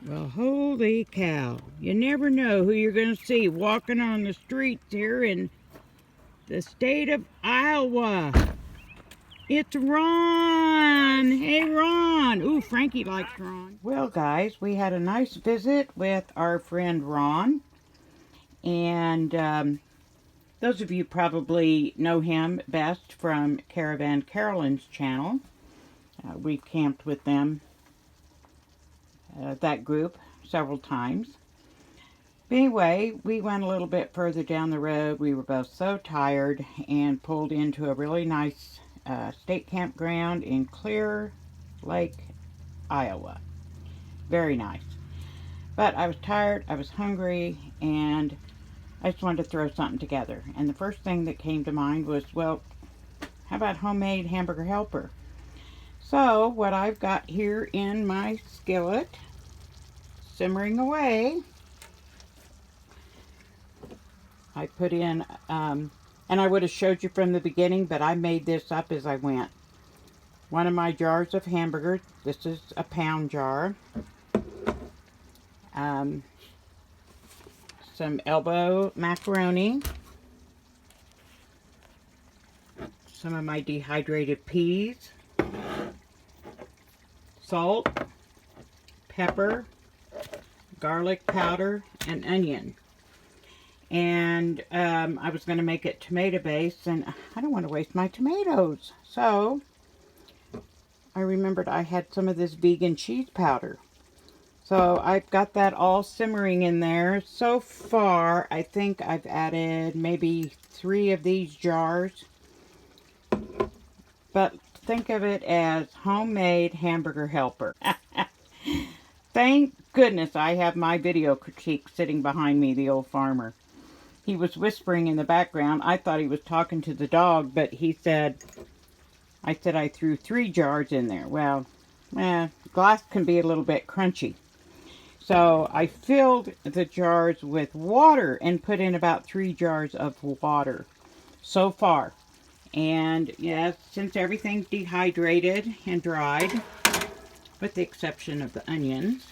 Well, holy cow. You never know who you're going to see walking on the streets here in the state of Iowa. It's Ron. Hey, Ron. Ooh, Frankie likes Ron. Well, guys, we had a nice visit with our friend Ron. And those of you probably know him best from Caravan Carolyn's channel. We've camped with them, that group, several times. But anyway, we went a little bit further down the road. We were both so tired and pulled into a really nice state campground in Clear Lake, Iowa. Very nice. But I was tired, I was hungry, and I just wanted to throw something together. And the first thing that came to mind was, well, how about homemade hamburger helper? So what I've got here in my skillet, simmering away, I put in, and I would have showed you from the beginning, but I made this up as I went. One of my jars of hamburgers, this is a pound jar. Some elbow macaroni. Some of my dehydrated peas. Salt, pepper, garlic powder, and onion. And I was going to make it tomato based, and I don't want to waste my tomatoes. So I remembered I had some of this vegan cheese powder. So I've got that all simmering in there. So far, I think I've added maybe 3 of these jars. But think of it as homemade hamburger helper. Thank goodness I have my video critique sitting behind me, the old farmer. He was whispering in the background. I thought he was talking to the dog, but he said, I said I threw 3 jars in there. Well, glass can be a little bit crunchy. So I filled the jars with water and put in about 3 jars of water so far. And yes, since everything's dehydrated and dried, with the exception of the onions,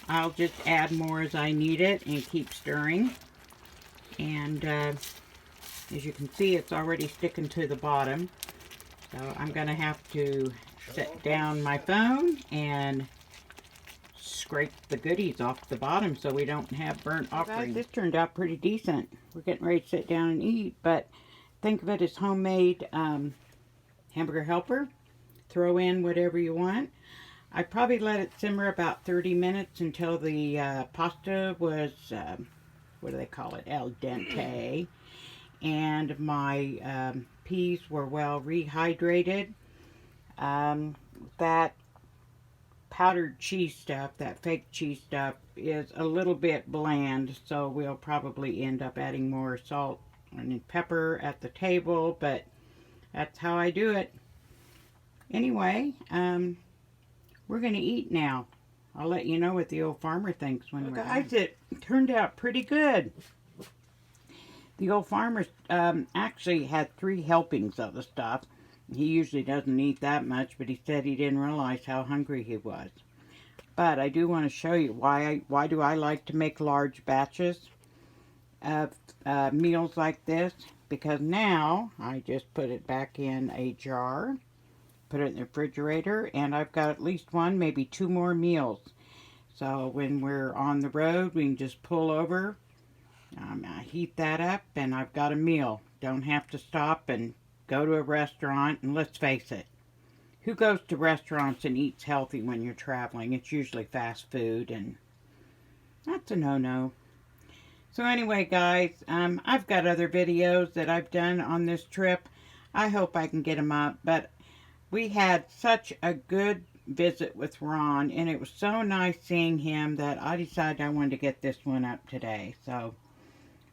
I'll just add more as I need it and keep stirring. And as you can see, it's already sticking to the bottom. So I'm going to have to set down my phone and scrape the goodies off the bottom so we don't have burnt offerings. This turned out pretty decent. We're getting ready to sit down and eat, but think of it as homemade hamburger helper. Throw in whatever you want. I probably let it simmer about 30 minutes until the pasta was, what do they call it, al dente. And my peas were well rehydrated. That powdered cheese stuff, that fake cheese stuff, is a little bit bland, so we'll probably end up adding more salt and pepper at the table, but that's how I do it. Anyway, we're going to eat now. I'll let you know what the old farmer thinks when we're done. Guys, it turned out pretty good. The old farmer actually had 3 helpings of the stuff. He usually doesn't eat that much, but he said he didn't realize how hungry he was. But I do want to show you why do I like to make large batches of meals like this. Because now I just put it back in a jar, put it in the refrigerator, and I've got at least 1, maybe 2 more meals. So when we're on the road, we can just pull over, heat that up, and I've got a meal. Don't have to stop and go to a restaurant. And let's face it, who goes to restaurants and eats healthy when you're traveling? It's usually fast food, and that's a no-no. So anyway, guys, I've got other videos that I've done on this trip. I hope I can get them up, but we had such a good visit with Ron, and it was so nice seeing him that I decided I wanted to get this one up today. So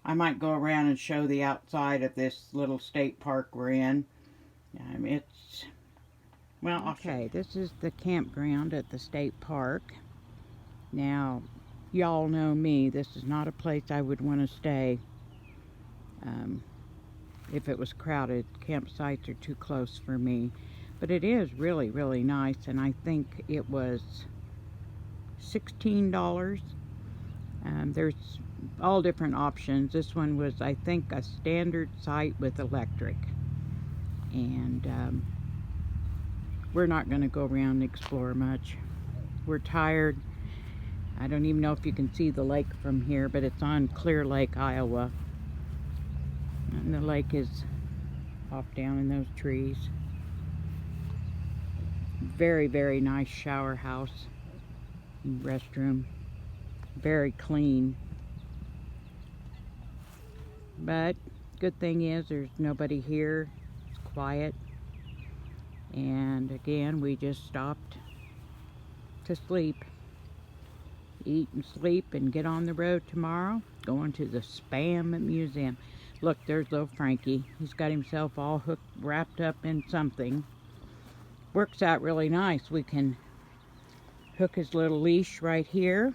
I might go around and show the outside of this little state park we're in. It's, well, okay, this is the campground at the state park. Now, y'all know me, this is not a place I would want to stay. If it was crowded, campsites are too close for me. But it is really, really nice, and I think it was $16. There's all different options. This one was, I think, a standard site with electric. And we're not going to go around and explore much. We're tired. I don't even know if you can see the lake from here, but it's on Clear Lake, Iowa. And the lake is off down in those trees. Very, very nice shower house and restroom. Very clean. But good thing is there's nobody here. It's quiet. And again, we just stopped to sleep. Eat and sleep and get on the road tomorrow. Going to the Spam Museum. Look, there's little Frankie. He's got himself all wrapped up in something. Works out really nice. We can hook his little leash right here.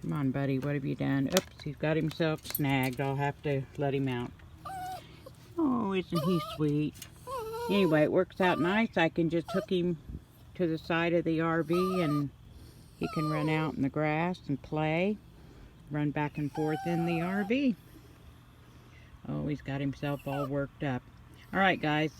Come on, buddy, what have you done? Oops, he's got himself snagged. I'll have to let him out. Oh, isn't he sweet? Anyway, it works out nice. I can just hook him to the side of the RV and he can run out in the grass and play. Run back and forth in the RV. Oh, he's got himself all worked up. All right, guys.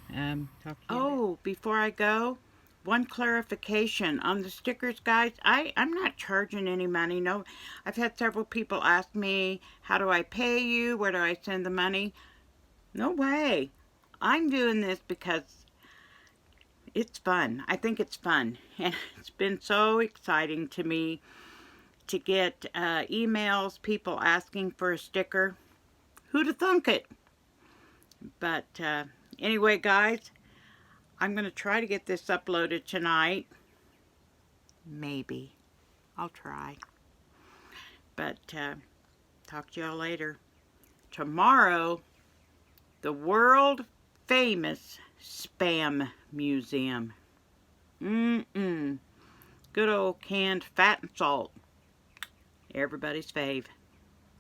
Talk to you. Oh, before I go, one clarification on the stickers, guys. I'm not charging any money. No, I've had several people ask me, how do I pay you? Where do I send the money? No way. I'm doing this because it's fun. I think it's fun. And it's been so exciting to me to get emails, people asking for a sticker. Who'd have thunk it? But anyway, guys, I'm going to try to get this uploaded tonight. Maybe. I'll try. But talk to y'all later. Tomorrow, the world famous Spam Museum. Good old canned fat and salt. Everybody's fave.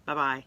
Bye-bye.